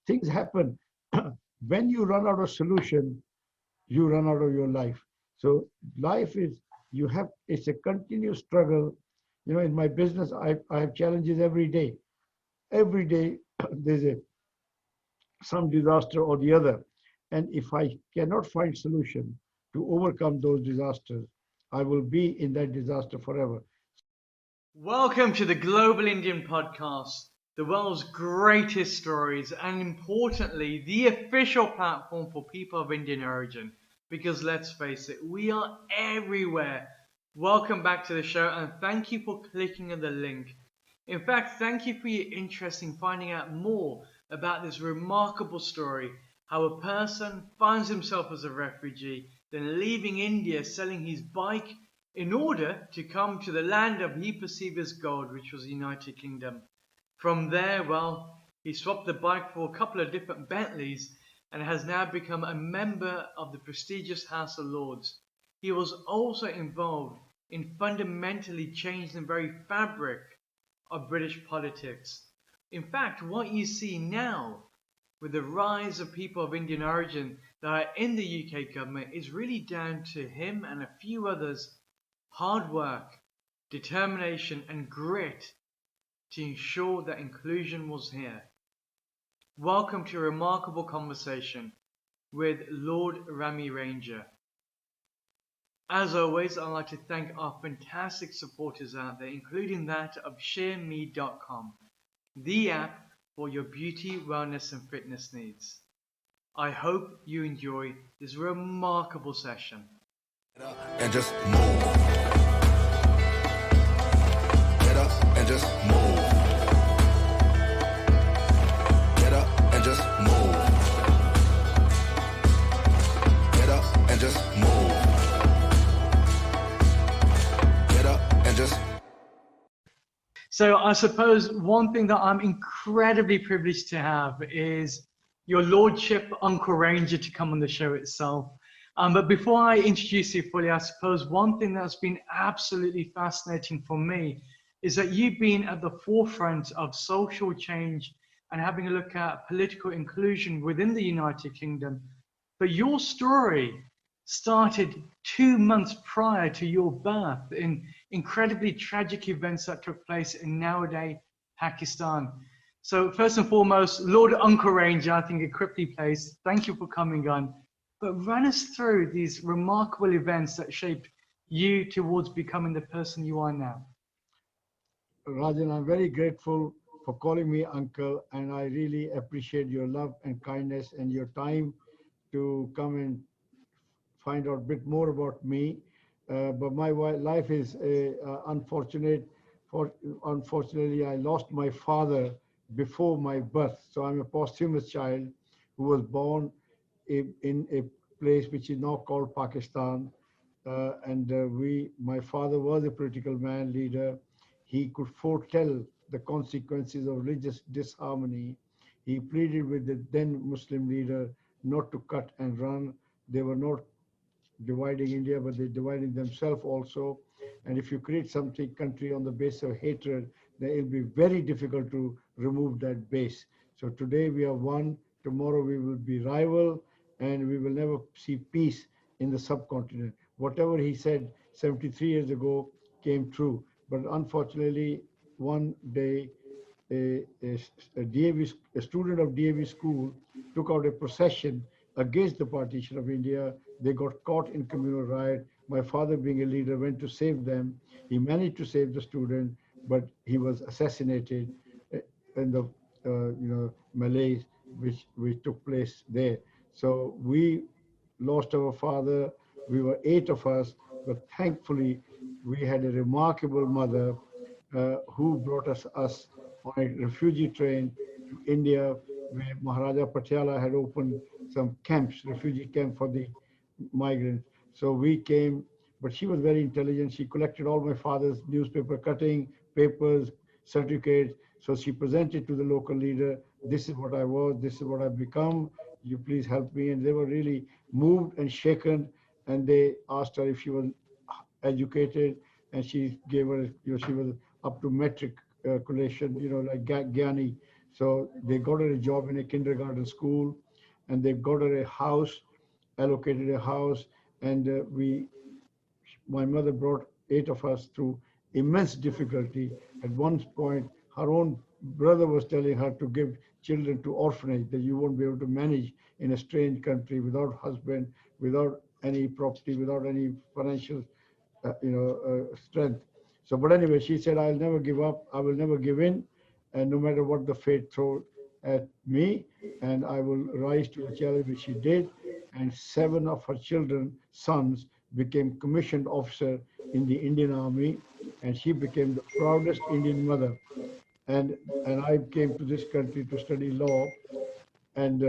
things happen. When you run out of solution, you run out of your life. So life is, it's a continuous struggle. In my business, I have challenges every day. Every day there's some disaster or the other. And if I cannot find solution to overcome those disasters, I will be in that disaster forever. Welcome to the Global Indian Podcast, the world's greatest stories, and importantly, the official platform for people of Indian origin. Because let's face it, we are everywhere. Welcome back to the show, and thank you for clicking on the link. In fact, thank you for your interest in finding out more about this remarkable story, how a person finds himself as a refugee, then leaving India, selling his bike in order to come to the land of he perceived as gold, which was the United Kingdom. From there, well, he swapped the bike for a couple of different Bentleys and has now become a member of the prestigious House of Lords. He was also involved in fundamentally changing the very fabric of British politics. In fact, what you see now with the rise of people of Indian origin that are in the UK government is really down to him and a few others' hard work, determination and grit to ensure that inclusion was here. Welcome to a remarkable conversation with Lord Rami Ranger. As always, I'd like to thank our fantastic supporters out there, including that of ShareMe.com, the app for your beauty, wellness and fitness needs. I hope you enjoy this remarkable session. And just move. Get up and just move. Get up and just move. Get up and just move. Get up and just. So I suppose one thing that I'm incredibly privileged to have is your Lordship Uncle Ranger to come on the show itself. But before I introduce you fully, I suppose one thing that's been absolutely fascinating for me is that you've been at the forefront of social change and having a look at political inclusion within the United Kingdom. But your story started 2 months prior to your birth in incredibly tragic events that took place in nowadays Pakistan. So first and foremost, Lord Uncle Ranger, I think equiply placed, thank you for coming on. But run us through these remarkable events that shaped you towards becoming the person you are now. Rajan, I'm very grateful for calling me uncle, and I really appreciate your love and kindness and your time to come and find out a bit more about me. But my life is unfortunate. Unfortunately, I lost my father before my birth. So I'm a posthumous child who was born in a place which is now called Pakistan. My father was a political man, leader. He could foretell the consequences of religious disharmony. He pleaded with the then Muslim leader not to cut and run. They were not dividing India, but they're dividing themselves also. And if you create something country on the basis of hatred, then it'll be very difficult to remove that base. So today we are one, tomorrow we will be rival, and we will never see peace in the subcontinent. Whatever he said 73 years ago came true. But unfortunately, one day, a student of DAV school took out a procession against the partition of India. They got caught in communal riot. My father, being a leader, went to save them. He managed to save the student, but he was assassinated in the Malays, which took place there. So we lost our father. We were 8 of us, but thankfully we had a remarkable mother who brought us on a refugee train to India, where Maharaja Patiala had opened some camps, refugee camp for the migrants. So we came, but she was very intelligent. She collected all my father's newspaper cutting, papers, certificates. So she presented to the local leader, this is what I was, this is what I've become, you please help me. And they were really moved and shaken. And they asked her if she was educated, and she gave her, she was up to metric collation, like Gyani. So they got her a job in a kindergarten school, and they got her a house, allocated a house, and my mother brought 8 of us through immense difficulty. At one point, her own brother was telling her to give children to orphanage, that you won't be able to manage in a strange country without husband, without any property, without any financial strength. So, but anyway, she said, I'll never give up. I will never give in. And no matter what the fate throws at me, and I will rise to the challenge, which she did. And 7 of her sons, became commissioned officer in the Indian Army. And she became the proudest Indian mother. And I came to this country to study law. And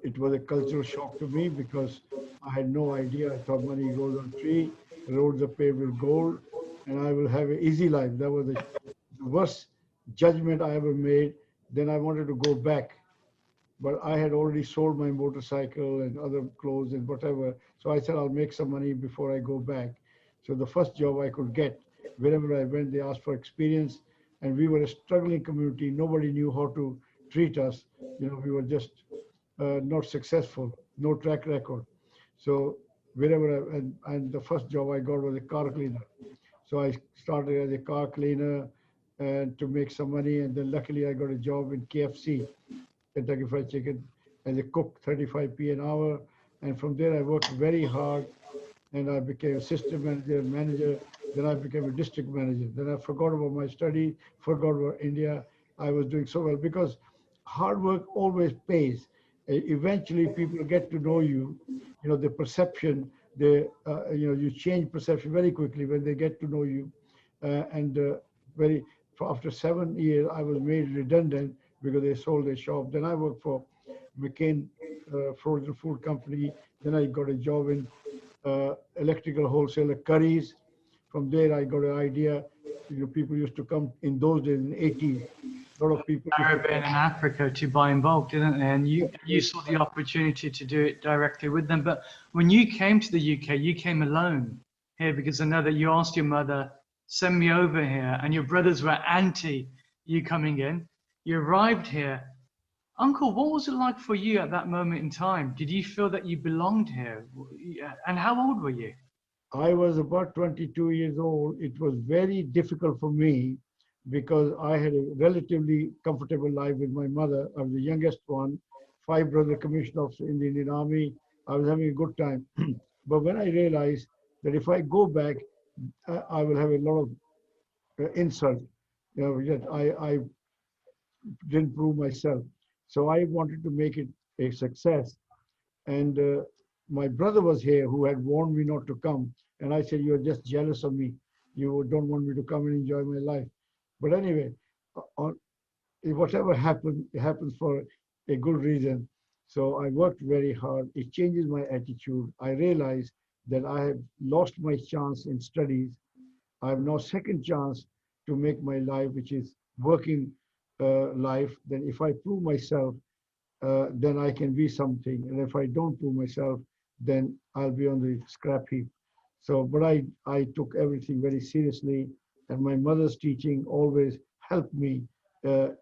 it was a cultural shock to me because I had no idea. I thought money grows on tree, roads are paved with gold, and I will have an easy life. That was the worst judgment I ever made. Then I wanted to go back, but I had already sold my motorcycle and other clothes and whatever. So I said, I'll make some money before I go back. So the first job I could get, wherever I went, they asked for experience, and we were a struggling community. Nobody knew how to treat us. We were just not successful, no track record. So and the first job I got was a car cleaner. So I started as a car cleaner and to make some money, and then luckily I got a job in KFC, Kentucky Fried Chicken, as a cook, 35p an hour. And from there I worked very hard, and I became assistant manager. Then I became a district manager. Then I forgot about my study, forgot about India. I was doing so well because hard work always pays. Eventually people get to know you, the perception, you change perception very quickly when they get to know you. After 7 years, I was made redundant because they sold their shop. Then I worked for McCain Frozen Food Company. Then I got a job in electrical wholesaler Curry's. From there, I got an idea. People used to come in those days in the 80s. A lot of people. Caribbean and Africa to buy in bulk, didn't they? And you saw the opportunity to do it directly with them. But when you came to the UK, you came alone here because I know that you asked your mother, send me over here, and your brothers were anti you coming in. You arrived here. Uncle, what was it like for you at that moment in time? Did you feel that you belonged here? And how old were you? I was about 22 years old. It was very difficult for me because I had a relatively comfortable life with my mother. I was the youngest one, 5 brothers commissioned officer in the Indian Army. I was having a good time. But when I realized that if I go back, I will have a lot of insult. I didn't prove myself. So I wanted to make it a success. And my brother was here who had warned me not to come. And I said, you're just jealous of me. You don't want me to come and enjoy my life. But anyway, whatever happened, it happens for a good reason. So I worked very hard. It changes my attitude. I realized that I have lost my chance in studies. I have now second chance to make my life, which is working life. Then if I prove myself, then I can be something. And if I don't prove myself, then I'll be on the scrap heap. So, but I took everything very seriously, and my mother's teaching always helped me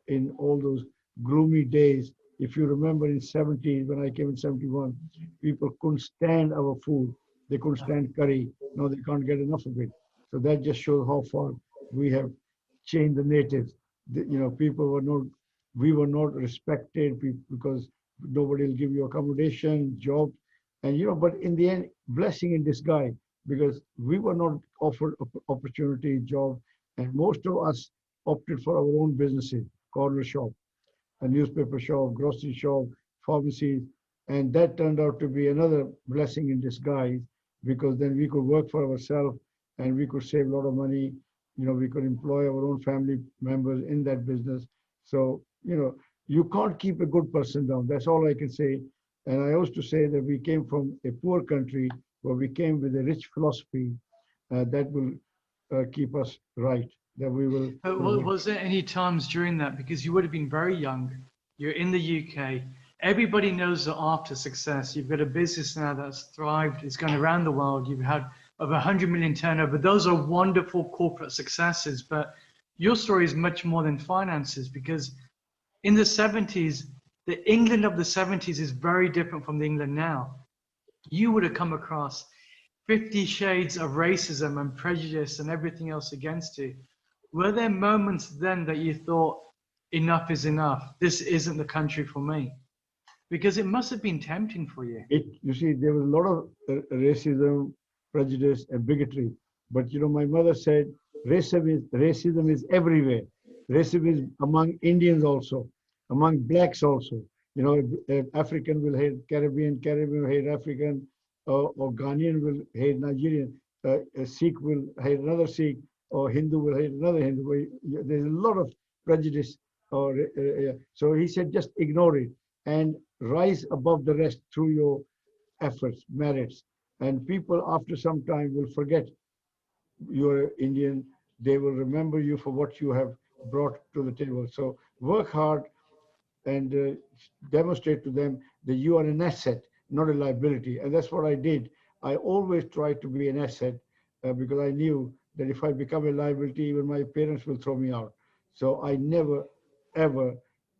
in all those gloomy days. If you remember in 70s, when I came in 71, people couldn't stand our food. They couldn't stand curry. Now they can't get enough of it. So that just shows how far we have changed the natives. We were not respected because nobody will give you accommodation, job. And, but in the end, blessing in disguise, because we were not offered opportunity, job, and most of us opted for our own businesses, corner shop, a newspaper shop, grocery shop, pharmacies, and that turned out to be another blessing in disguise, because then we could work for ourselves and we could save a lot of money. We could employ our own family members in that business. So, you can't keep a good person down. That's all I can say. And I used to say that we came from a poor country, where we came with a rich philosophy that will keep us right. That we will. Was there any times during that, because you would have been very young, you're in the UK, everybody knows that after success, you've got a business now that's thrived, it's gone around the world, you've had over 100 million turnover. Those are wonderful corporate successes, but your story is much more than finances, because In the 70s, the England of the 70s is very different from the England now. You would have come across 50 shades of racism and prejudice and everything else against you. Were there moments then that you thought, enough is enough, this isn't the country for me? Because it must have been tempting for you. You see, there was a lot of racism, prejudice, and bigotry. But my mother said racism is everywhere. Racism is among Indians also, among blacks also. African will hate Caribbean, Caribbean will hate African, or Ghanaian will hate Nigerian. A Sikh will hate another Sikh, or Hindu will hate another Hindu. There's a lot of prejudice. So he said, just ignore it and rise above the rest through your efforts, merits. And people after some time will forget you're Indian. They will remember you for what you have brought to the table. So work hard and demonstrate to them that you are an asset, not a liability. And that's what I did. I always tried to be an asset because I knew that if I become a liability, even my parents will throw me out. So I never, ever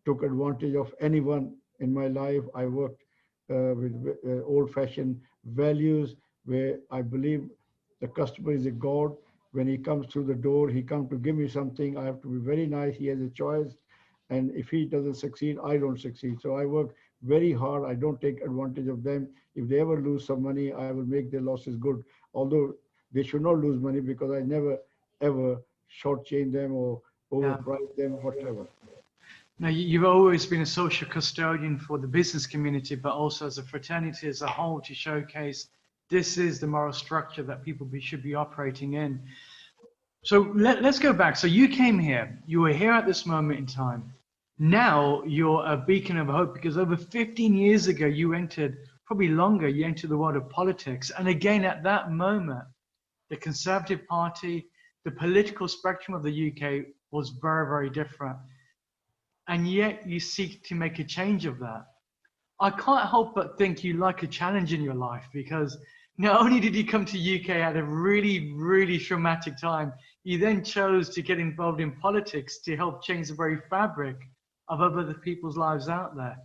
took advantage of anyone in my life. I worked with old-fashioned values where I believe the customer is a god. When he comes through the door, he comes to give me something. I have to be very nice. He has a choice. And if he doesn't succeed, I don't succeed. So I work very hard. I don't take advantage of them. If they ever lose some money, I will make their losses good. Although they should not lose money because I never, ever shortchange them or overprice them, whatever. Now, you've always been a social custodian for the business community, but also as a fraternity as a whole to showcase this is the moral structure that people should be operating in. So let's go back. So you came here. You were here at this moment in time. Now you're a beacon of hope because over 15 years ago, you entered, probably longer, you entered the world of politics. And again, at that moment, the Conservative Party, the political spectrum of the UK was very, very different. And yet you seek to make a change of that. I can't help but think you like a challenge in your life because not only did you come to UK at a really, really traumatic time, you then chose to get involved in politics to help change the very fabric of other people's lives out there.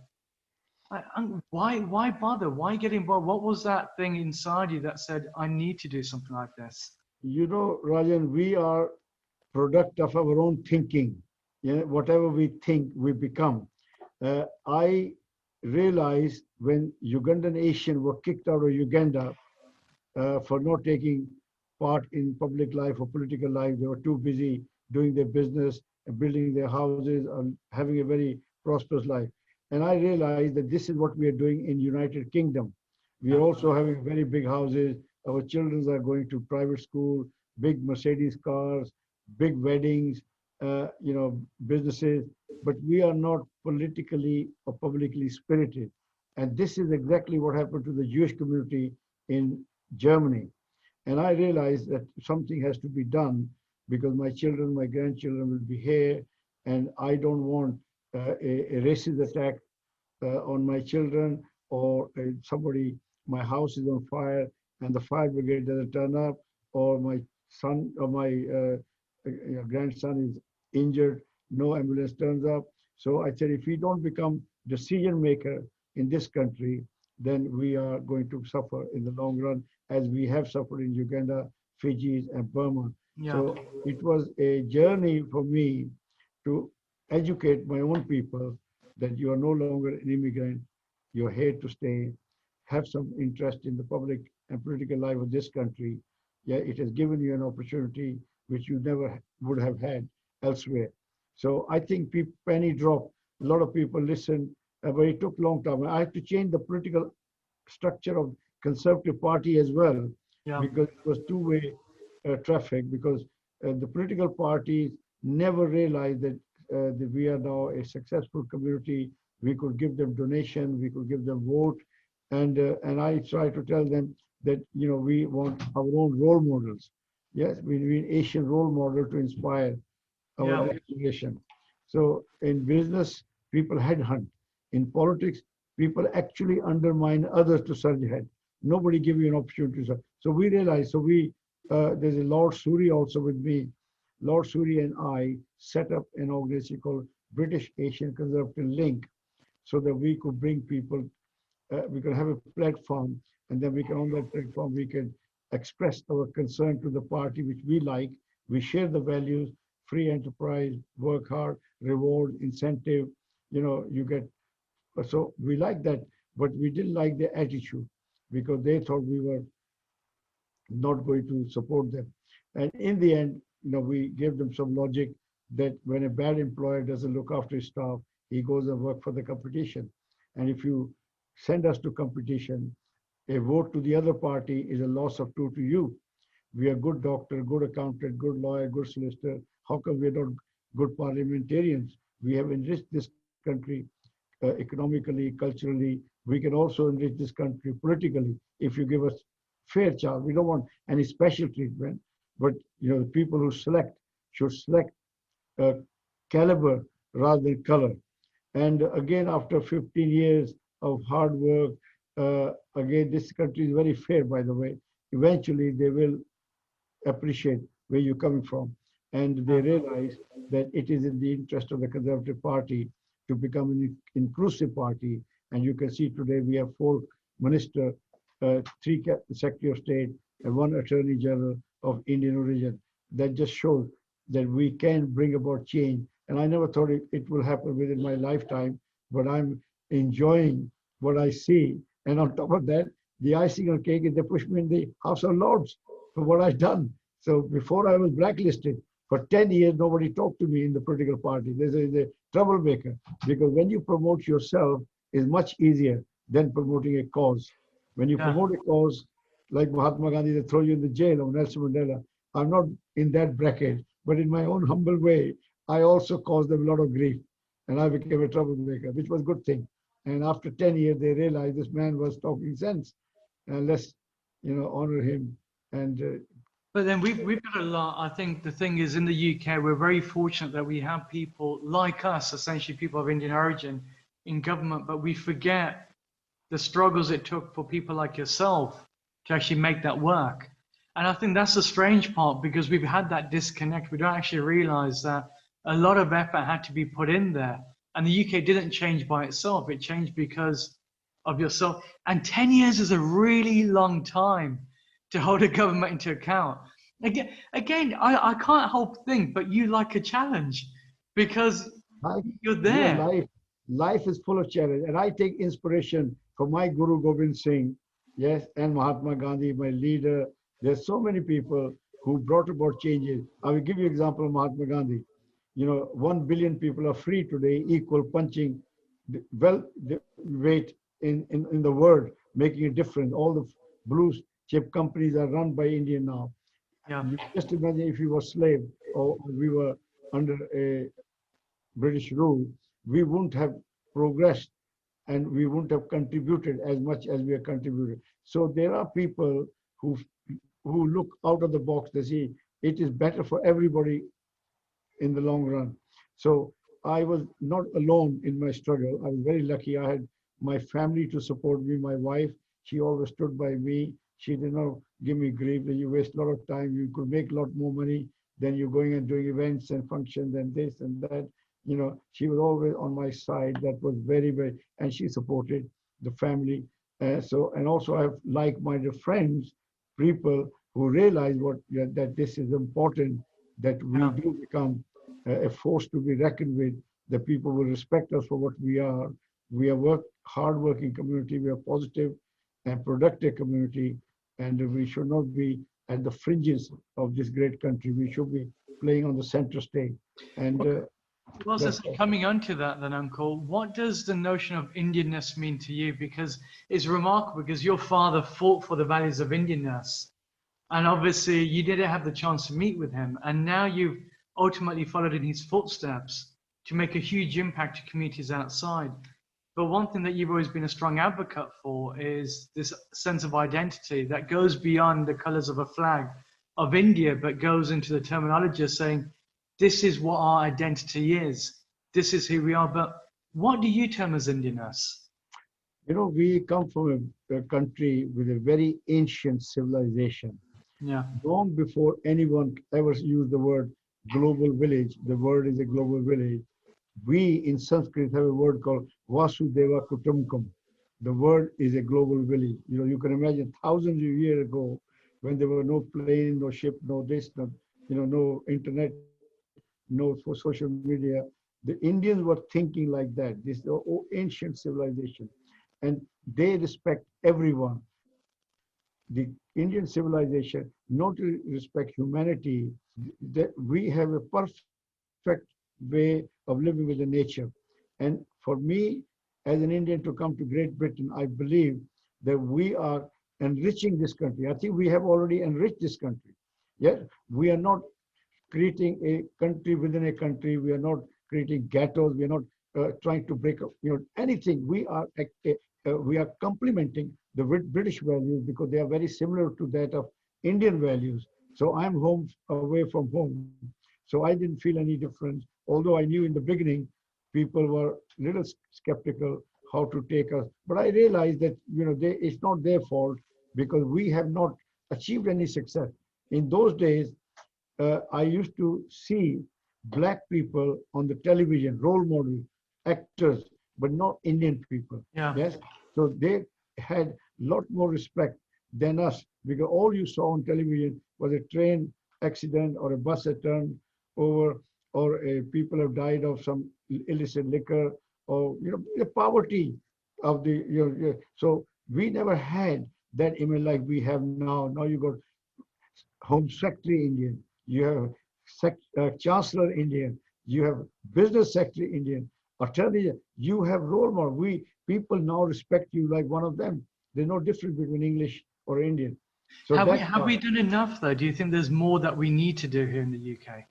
Why bother? Why get involved? What was that thing inside you that said, I need to do something like this? Rajan, we are product of our own thinking. Whatever we think, we become. I realized when Ugandan Asians were kicked out of Uganda for not taking part in public life or political life, they were too busy doing their business and building their houses and having a very prosperous life. And I realized that this is what we are doing in United Kingdom. We are also having very big houses. Our children are going to private school, big Mercedes cars, big weddings, businesses, but we are not politically or publicly spirited. And this is exactly what happened to the Jewish community in Germany. And I realized that something has to be done because my children, my grandchildren will be here, and I don't want a racist attack on my children or my house is on fire and the fire brigade doesn't turn up, or my son or my grandson is injured, no ambulance turns up. So I said, if we don't become decision maker in this country, then we are going to suffer in the long run, as we have suffered in Uganda, Fiji, and Burma. Yeah. So it was a journey for me to educate my own people that you are no longer an immigrant, you're here to stay, have some interest in the public and political life of this country. Yeah, it has given you an opportunity which you never would have had elsewhere. So I think penny drop, a lot of people listen, but it took a long time. I had to change the political structure of Conservative Party as well, because it was two-way traffic, because the political parties never realized that we are now a successful community. We could give them donation, we could give them vote, and I try to tell them that we want our own role models. Yes, we need an Asian role model to inspire our next generation. So in business, people headhunt. In politics, people actually undermine others to surge ahead. Nobody give you an opportunity. So we realize. There's a Lord Suri also with me. Lord Suri and I set up an organization called British Asian Conservative link so that we could bring people, we could have a platform, and then we can, on that platform, we can express our concern to the party which we like. We share the values, free enterprise, work hard, reward, incentive, you get, so we like that, but we didn't like their attitude because they thought we were not going to support them. And in the end, we gave them some logic that when a bad employer doesn't look after his staff, he goes and work for the competition. And if you send us to competition, a vote to the other party is a loss of two to you. We are good doctor, good accountant, good lawyer, good solicitor. How come we are not good parliamentarians? We have enriched this country economically, culturally. We can also enrich this country politically if you give us fair chance. We don't want any special treatment, but the people who select should select uh, caliber rather than color. And again, after 15 years of hard work, again, this country is very fair, by the way. Eventually, they will appreciate where you're coming from. And they realize that it is in the interest of the Conservative Party to become an inclusive party. And you can see today we have 4 ministers, 3 Secretary of State, and 1 Attorney General of Indian origin. That just shows that we can bring about change. And I never thought it will happen within my lifetime, but I'm enjoying what I see. And on top of that, the icing on cake is they pushed me in the House of Lords for what I've done. So before I was blacklisted, for 10 years, nobody talked to me in the political party. This is a troublemaker, because when you promote yourself, is much easier than promoting a cause. When you promote a cause, like Mahatma Gandhi, they throw you in the jail, or Nelson Mandela. I'm not in that bracket, but in my own humble way, I also caused them a lot of grief. And I became a troublemaker, which was a good thing. And after 10 years, they realized this man was talking sense. And let's, honor him. And But then we've got a lot. I think the thing is, in the UK, we're very fortunate that we have people like us, essentially people of Indian origin, in government, but we forget the struggles it took for people like yourself to actually make that work. And I think that's the strange part, because we've had that disconnect. We don't actually realize that a lot of effort had to be put in there. And the UK didn't change by itself. It changed because of yourself. And 10 years is a really long time to hold a government into account. Again, I can't help think, but you like a challenge because you're there. Life is full of challenge. And I take inspiration from my Guru Gobind Singh, yes, and Mahatma Gandhi, my leader. There's so many people who brought about changes. I will give you an example of Mahatma Gandhi. 1 billion people are free today, equal punching, the weight in the world, making a difference. All the blue chip companies are run by India now. Yeah. You just imagine if we were slave or we were under a British rule, we wouldn't have progressed and we wouldn't have contributed as much as we have contributed. So there are people who look out of the box. They see it is better for everybody in the long run. So I was not alone in my struggle. I was very lucky. I had my family to support me. My wife, she always stood by me. She did not give me grief that you waste a lot of time. You could make a lot more money than you're going and doing events and functions and this and that. She was always on my side. That was very, very, and she supported the family. And also I have like-minded friends, people who realize that this is important, that we do become a force to be reckoned with, that people will respect us for what we are. We are hard-working community. We are positive and productive community, and we should not be at the fringes of this great country. We should be playing on the center stage. And well, so coming on to that then, Uncle, what does the notion of Indianness mean to you? Because it's remarkable, because your father fought for the values of Indianness. And obviously you didn't have the chance to meet with him. And now you've ultimately followed in his footsteps to make a huge impact to communities outside. But one thing that you've always been a strong advocate for is this sense of identity that goes beyond the colors of a flag of India, but goes into the terminology of saying, this is what our identity is. This is who we are. But what do you term as Indianness? We come from a country with a very ancient civilization. Yeah. Long before anyone ever used the word global village, the word is a global village. We in Sanskrit have a word called Vasudeva Kutumbakam. The word is a global village. You can imagine thousands of years ago when there were no plane, no ship, no this, no internet, no for social media. The Indians were thinking like that. This is the ancient civilization, and they respect everyone. The Indian civilization not to respect humanity. That we have a perfect way of living with the nature. And for me, as an Indian, to come to Great Britain, I believe that we are enriching this country. I think we have already enriched this country. Yes, we are not creating a country within a country. We are not creating ghettos. We are not trying to break up, anything. We are complementing the British values because they are very similar to that of Indian values. So I'm home away from home. So I didn't feel any difference. Although I knew in the beginning, people were a little skeptical how to take us. But I realized that, it's not their fault because we have not achieved any success. In those days, I used to see black people on the television, role model, actors, but not Indian people. Yeah. Yes. So they had a lot more respect than us because all you saw on television was a train accident or a bus that turned over or people have died of some illicit liquor or, the poverty of the, so we never had that image like we have now. Now you got Home Secretary Indian, you have Chancellor Indian, you have Business Secretary Indian, Attorney, you have role model. People now respect you like one of them. There's no difference between English or Indian. So Have we done enough though? Do you think there's more that we need to do here in the UK?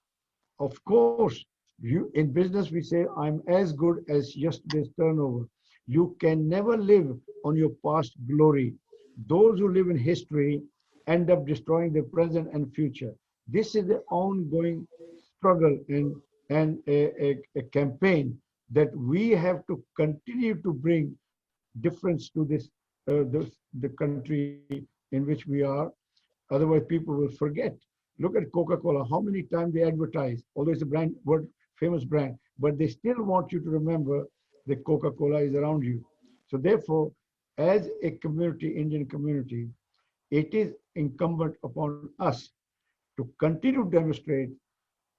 of course, you in business we say I'm as good as yesterday's turnover. You can never live on your past glory. Those who live in history end up destroying their present and future. This is the ongoing struggle and a campaign that we have to continue to bring difference to the country in which we are. Otherwise, people will forget. Look at Coca-Cola, how many times they advertise, although it's a famous brand, but they still want you to remember that Coca-Cola is around you. So therefore, as a community, Indian community, it is incumbent upon us to continue to demonstrate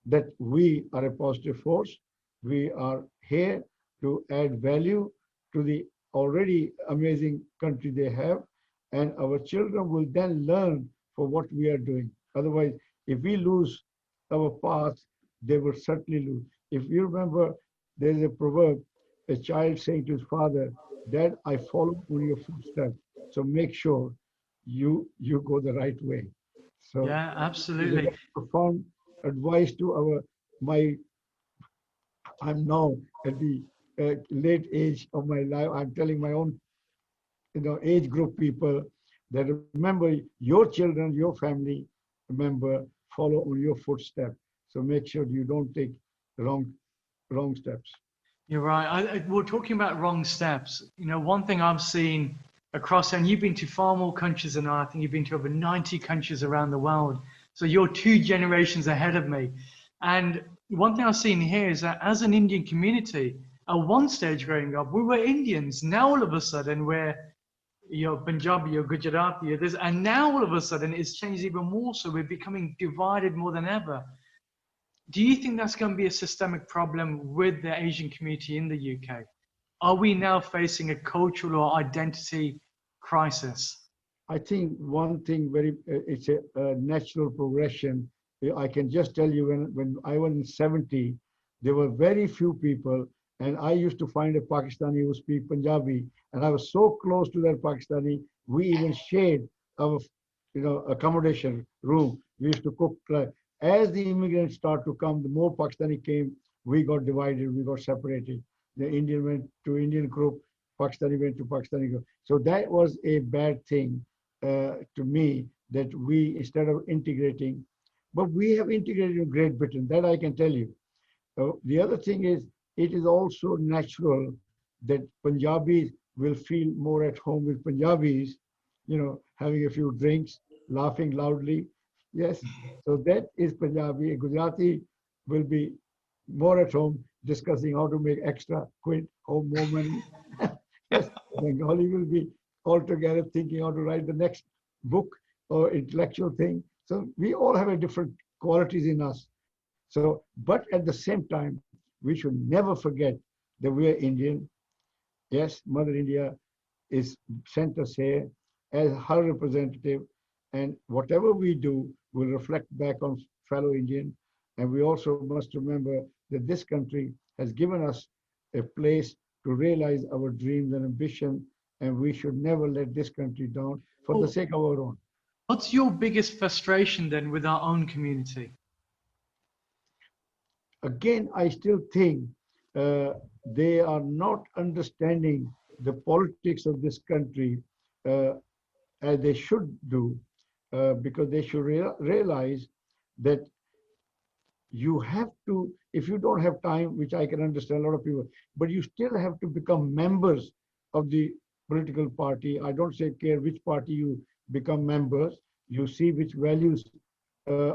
that we are a positive force. We are here to add value to the already amazing country they have, and our children will then learn for what we are doing. Otherwise, if we lose our path, they will certainly lose. If you remember, there's a proverb, a child saying to his father, Dad, I follow on your footsteps. So make sure you go the right way. So Yeah, it's a absolutely. very profound advice to my I'm now at the late age of my life. I'm telling my own, age group people that remember your children, your family, remember, follow on your footsteps. So make sure you don't take wrong steps. You're right. We're talking about wrong steps. One thing I've seen across, and you've been to far more countries than I think you've been to over 90 countries around the world. So you're 2 generations ahead of me. And one thing I've seen here is that as an Indian community, at one stage growing up, we were Indians. Now all of a sudden you're Punjabi, you're Gujarati, you're this, and now all of a sudden it's changed even more. So we're becoming divided more than ever. Do you think that's going to be a systemic problem with the Asian community in the UK? Are we now facing a cultural or identity crisis? I think one thing it's a natural progression. I can just tell you when I was in 70, there were very few people, and I used to find a Pakistani who speak Punjabi, and I was so close to that Pakistani, we even shared our, accommodation room. We used to cook. As the immigrants start to come, the more Pakistani came, we got divided, we got separated. The Indian went to Indian group, Pakistani went to Pakistani group. So that was a bad thing to me, that we, instead of integrating, but we have integrated in Great Britain, that I can tell you. The other thing is, it is also natural that Punjabis will feel more at home with Punjabis, having a few drinks, laughing loudly. Yes, so that is Punjabi. A Gujarati will be more at home discussing how to make extra quid or more money. Yes, Bengali will be all together thinking how to write the next book or intellectual thing. So we all have a different qualities in us. So, but at the same time, we should never forget that we are Indian. Yes, Mother India is sent us here as her representative, and whatever we do will reflect back on fellow Indian. And we also must remember that this country has given us a place to realize our dreams and ambition, and we should never let this country down for the Oh, sake of our own. what's your biggest frustration then with our own community? Again, I still think they are not understanding the politics of this country uh, as they should do, because they should realize that you have to, if you don't have time, which I can understand a lot of people, but you still have to become members of the political party. I don't say care which party you become members. You see which values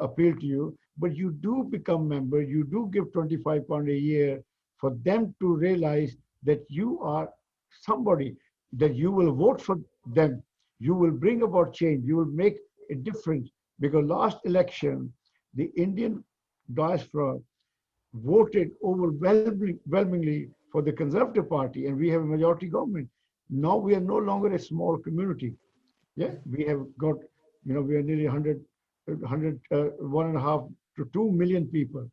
appeal to you, but you do become member. You do give £25 a year for them to realize that you are somebody, that you will vote for them. You will bring about change. You will make a difference. Because last election, the Indian diaspora voted overwhelmingly for the Conservative Party, and we have a majority government. Now we are no longer a small community. Yeah, we have got, we are nearly 1.5 to 2 million people.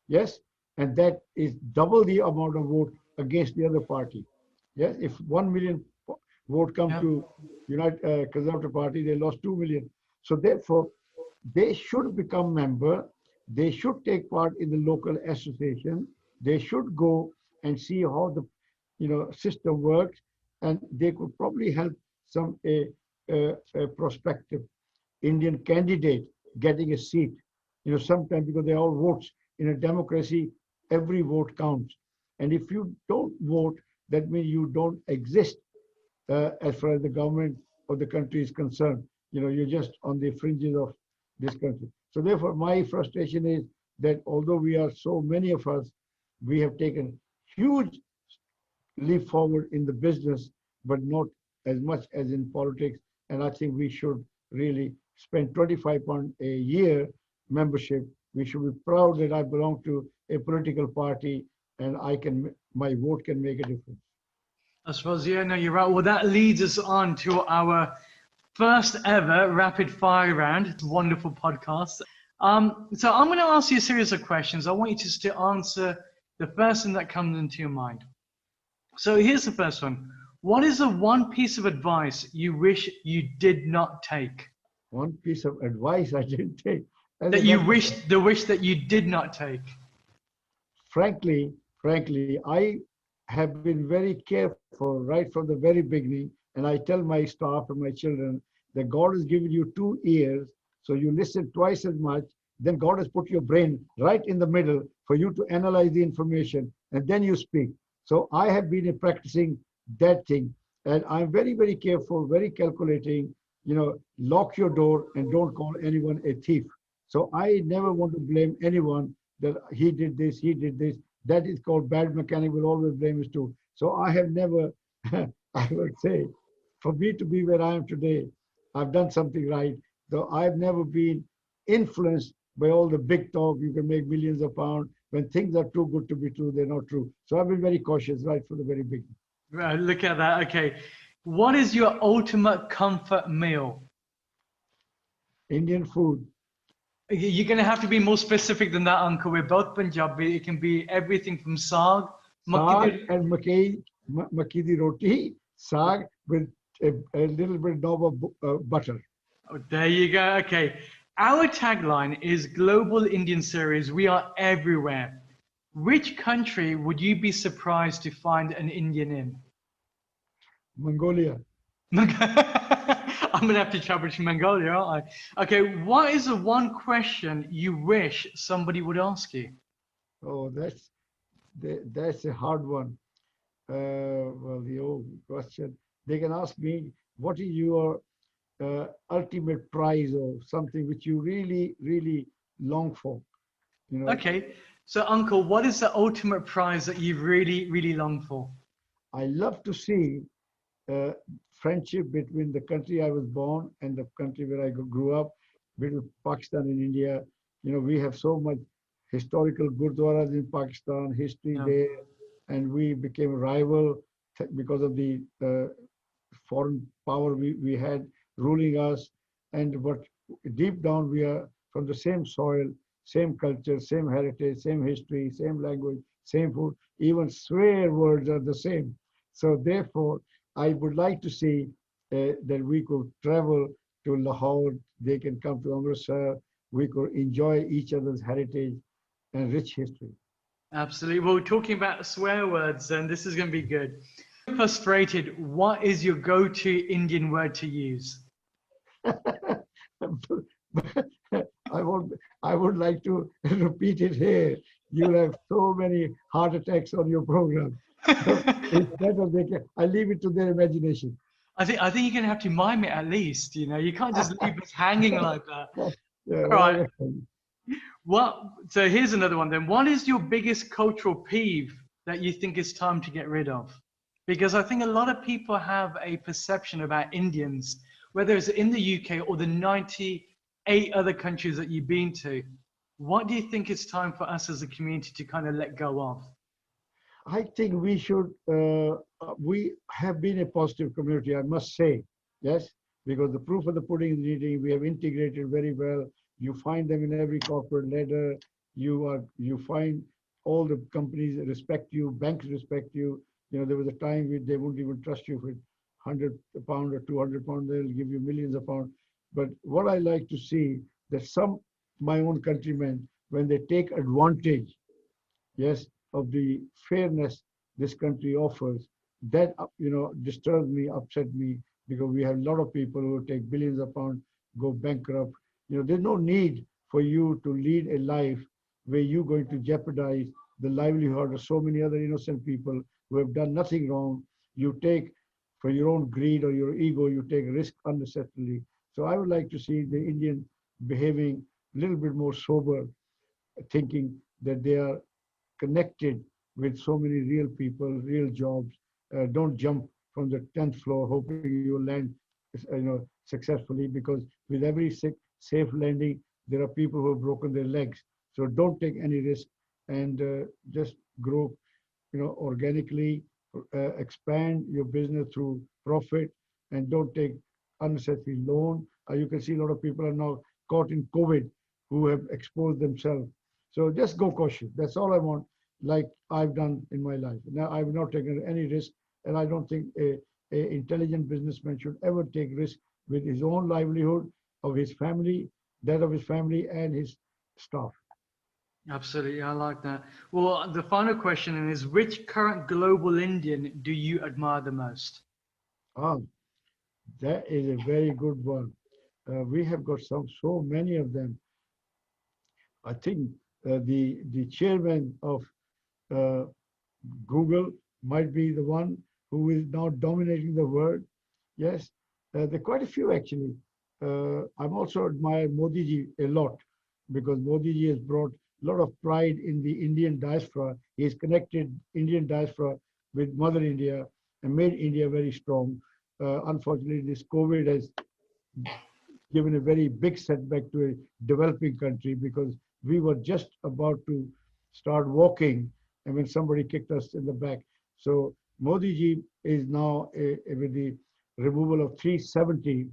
Yes, and that is double the amount of vote against the other party. Yes, if 1 million vote come to United Conservative Party, they lost 2 million. So therefore, they should become member. They should take part in the local association. They should go and see how the system works, and they could probably help a prospective Indian candidate getting a seat. Sometimes because they all votes in a democracy, every vote counts. And if you don't vote, that means you don't exist as far as the government of the country is concerned. You're just on the fringes of this country. So therefore, my frustration is that although we are so many of us, we have taken huge leap forward in the business, but not as much as in politics. And I think we should really spend £25 a year membership. We should be proud that I belong to a political party and my vote can make a difference. I suppose, yeah, no, you're right. Well, that leads us on to our first ever rapid fire round. It's a wonderful podcast. So I'm going to ask you a series of questions. I want you just to answer the first thing that comes into your mind. So here's the first one. What is the one piece of advice you wish you did not take? One piece of advice I didn't take. That you wish that you did not take. Frankly, I have been very careful right from the very beginning, and I tell my staff and my children that God has given you 2 ears, so you listen twice as much. Then God has put your brain right in the middle for you to analyze the information, and then you speak. So I have been practicing that thing, and I'm very, very careful, very calculating. Lock your door and don't call anyone a thief. So I never want to blame anyone that he did this, he did this. That is called bad mechanic, will always blame his tool. So I have never, I would say, for me to be where I am today, I've done something right. Though I've never been influenced by all the big talk, you can make millions of pounds. When things are too good to be true, they're not true. So I've been very cautious right from the very beginning. Right, look at that. Okay. What is your ultimate comfort meal? Indian food. You're going to have to be more specific than that, Uncle. We're both Punjabi. It can be everything from saag, Saag and makki di roti, saag with a little bit of butter. Oh, there you go. Okay. Our tagline is Global Indian Series. We are everywhere. Which country would you be surprised to find an Indian in? Mongolia. I'm going to have to travel to Mongolia, aren't I? Okay, what is the one question you wish somebody would ask you? Oh, that's a hard one. Well, the old question. They can ask me, what is your ultimate prize or something which you really, really long for? Okay, So, Uncle, what is the ultimate prize that you really, really long for? I love to see uh, friendship between the country I was born and the country where I grew up, between Pakistan and India. You know, we have so much historical gurdwaras in Pakistan, history Yeah, there, and we became rival because of the foreign power we had ruling us. And but deep down, we are from the same soil, same culture, same heritage, same history, same language, same food. Even swear words are the same. So therefore, I would like to see that we could travel to Lahore. They can come to Amritsar. We could enjoy each other's heritage and rich history. absolutely. Well, we're talking about swear words, and this is going to be good. Frustrated, what is your go-to Indian word to use? I would I would like to repeat it here. You'll have so many heart attacks on your program. So it's better they can. I leave it to their imagination. I think you're going to have to mime it at least. You can't just leave us hanging like that. Yeah, All right. well, What? So here's another one then. What is your biggest cultural peeve that you think it's time to get rid of? Because I think a lot of people have a perception about Indians, whether it's in the UK or the 98 other countries that you've been to. What do you think it's time for us as a community to kind of let go of? I think we should. We have been a positive community, I must say. Yes, because the proof of the pudding is in the eating. We have integrated very well. You find them in every corporate ladder. You find all the companies respect you, banks respect you. You know, there was a time they wouldn't even trust you for £100 or £200. They'll give you millions of pounds. But what I like to see that some my own countrymen, when they take advantage, yes, of the fairness this country offers, that disturbs me, upset me, because we have a lot of people who take billions of pounds, go bankrupt. You know, there's no need for you to lead a life where you're going to jeopardize the livelihood of so many other innocent people who have done nothing wrong. You take, for your own greed or your ego, you take risk unnecessarily. So I would like to see the Indian behaving a little bit more sober, thinking that they are connected with so many real people, real jobs. Don't jump from the 10th floor hoping you will land, successfully, because with every safe landing, there are people who have broken their legs. So don't take any risk and just grow, organically, expand your business through profit, and don't take unnecessary loan. You can see a lot of people are now caught in COVID who have exposed themselves. So just go cautious. That's all I want, like I've done in my life. Now I've not taken any risk, and I don't think a intelligent businessman should ever take risk with his own livelihood, of his family, that of his family, and his staff. Absolutely, I like that. Well, the final question is which current global Indian do you admire the most? Ah, that is a very good one. We have got so many of them. I think the chairman of uh, Google might be the one who is now dominating the world. Yes, there are quite a few actually. I'm also admire Modi ji a lot, because Modi ji has brought a lot of pride in the Indian diaspora. He has connected Indian diaspora with Mother India and made India very strong. Unfortunately, this COVID has given a very big setback to a developing country, because we were just about to start walking and when somebody kicked us in the back. So Modi ji is now with the removal of 370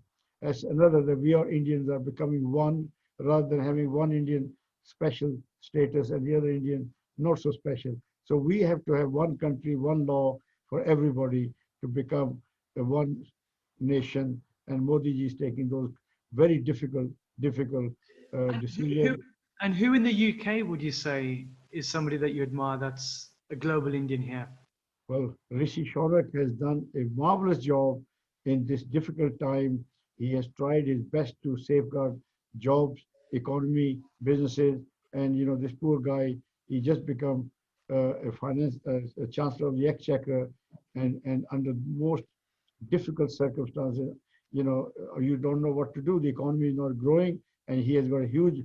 as another, that we are Indians are becoming one, rather than having one Indian special status and the other Indian not so special. So we have to have one country, one law for everybody to become a one nation. And Modi ji is taking those very difficult And who, decisions. and who in the UK would you say is somebody that you admire that's a global Indian here? Well, Rishi Shonak has done a marvelous job in this difficult time. He has tried his best to safeguard jobs, economy, businesses, and this poor guy, he just become a chancellor of the exchequer, and under most difficult circumstances, you don't know what to do. The economy is not growing, and he has got a huge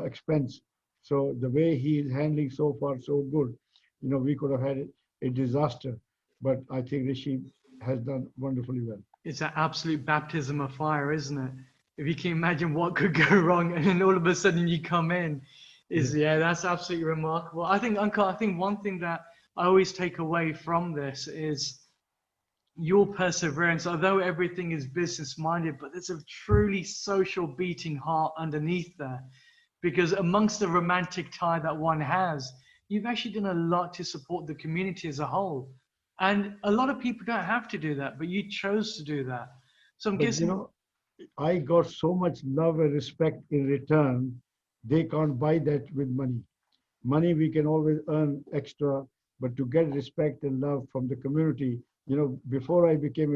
expense. So the way he is handling so far so good, we could have had a disaster, but I think Rishi has done wonderfully well. It's an absolute baptism of fire, isn't it? If you can imagine what could go wrong, and then all of a sudden you come in, Yeah. yeah, that's absolutely remarkable. I think, Uncle, I think one thing that I always take away from this is your perseverance. Although everything is business minded, but there's a truly social beating heart underneath there. Because amongst the romantic tie that one has, you've actually done a lot to support the community as a whole. And a lot of people don't have to do that, but you chose to do that. So I'm But guessing, I got so much love and respect in return, they can't buy that with money. Money we can always earn extra, but to get respect and love from the community, before I became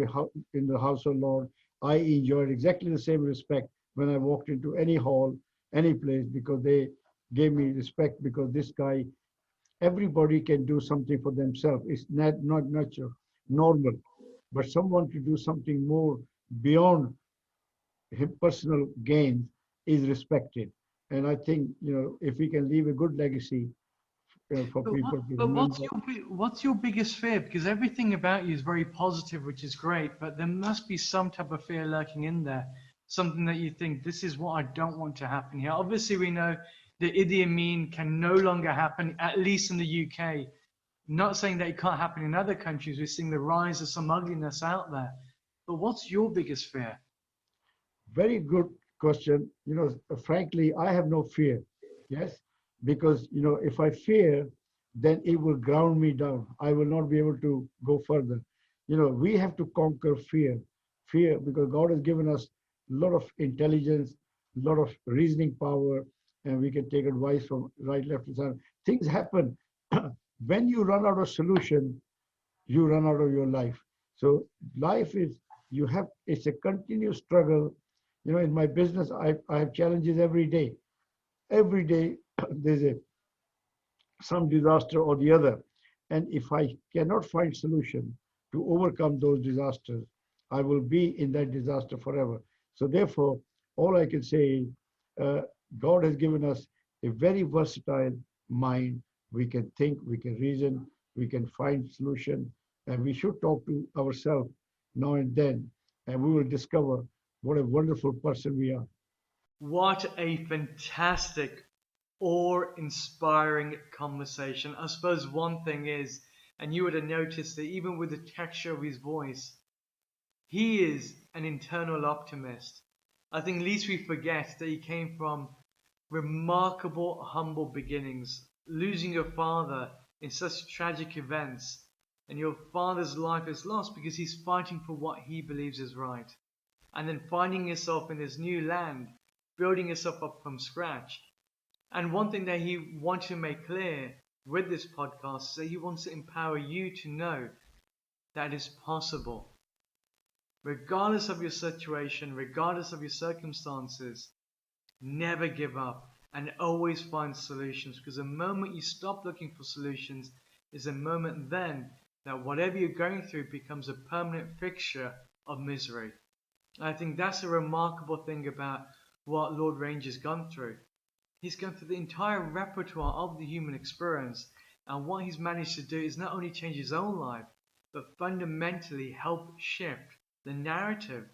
in the House of Lord, I enjoyed exactly the same respect when I walked into any hall, any place, because they gave me respect because this guy, everybody can do something for themselves. It's not natural, normal, but someone to do something more beyond his personal gains is respected. And I think, if we can leave a good legacy for but people to but remember. what's your biggest fear? Because everything about you is very positive, which is great, but there must be some type of fear lurking in there. Something that you think, this is what I don't want to happen here. Obviously, we know that Idi Amin can no longer happen, at least in the UK. Not saying that it can't happen in other countries. We're seeing the rise of some ugliness out there. But what's your biggest fear? Very good question. Frankly, I have no fear. Yes, because if I fear, then it will ground me down. I will not be able to go further. We have to conquer fear. Fear, because God has given us a lot of intelligence, a lot of reasoning power, and we can take advice from right, left, and center. Things happen. When you run out of solution, you run out of your life. So life is, it's a continuous struggle. In my business, I have challenges every day. Every day there's some disaster or the other. And if I cannot find solution to overcome those disasters, I will be in that disaster forever. So therefore, all I can say is, uh, God has given us a very versatile mind. We can think, we can reason, we can find solution, and we should talk to ourselves now and then, and we will discover what a wonderful person we are. What a fantastic, awe-inspiring conversation. I suppose one thing is, and you would have noticed that even with the texture of his voice, he is an internal optimist. I think least we forget that he came from remarkable, humble beginnings, losing your father in such tragic events, and your father's life is lost because he's fighting for what he believes is right. And then finding yourself in this new land, building yourself up from scratch. And one thing that he wanted to make clear with this podcast is that he wants to empower you to know that it is possible. Regardless of your situation, regardless of your circumstances, never give up and always find solutions, because the moment you stop looking for solutions is a moment then that whatever you're going through becomes a permanent fixture of misery. I think that's a remarkable thing about what Lord Ranger's gone through. He's gone through the entire repertoire of the human experience, and what he's managed to do is not only change his own life, but fundamentally help shift the narrative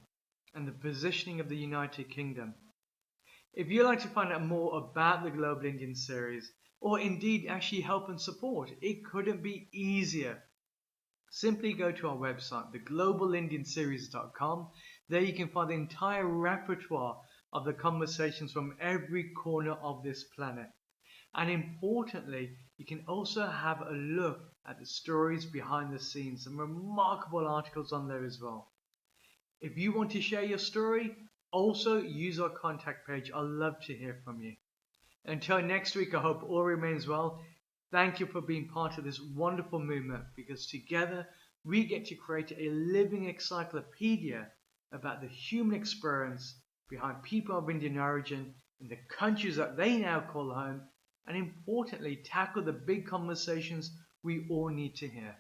and the positioning of the United Kingdom. If you'd like to find out more about the Global Indian series, or indeed actually help and support, it couldn't be easier. Simply go to our website, theglobalindianseries.com. There you can find the entire repertoire of the conversations from every corner of this planet. And importantly, you can also have a look at the stories behind the scenes, some remarkable articles on there as well. If you want to share your story, also use our contact page. I'd love to hear from you. Until next week, I hope all remains well. Thank you for being part of this wonderful movement, because together we get to create a living encyclopedia about the human experience behind people of Indian origin in the countries that they now call home, and importantly, tackle the big conversations we all need to hear.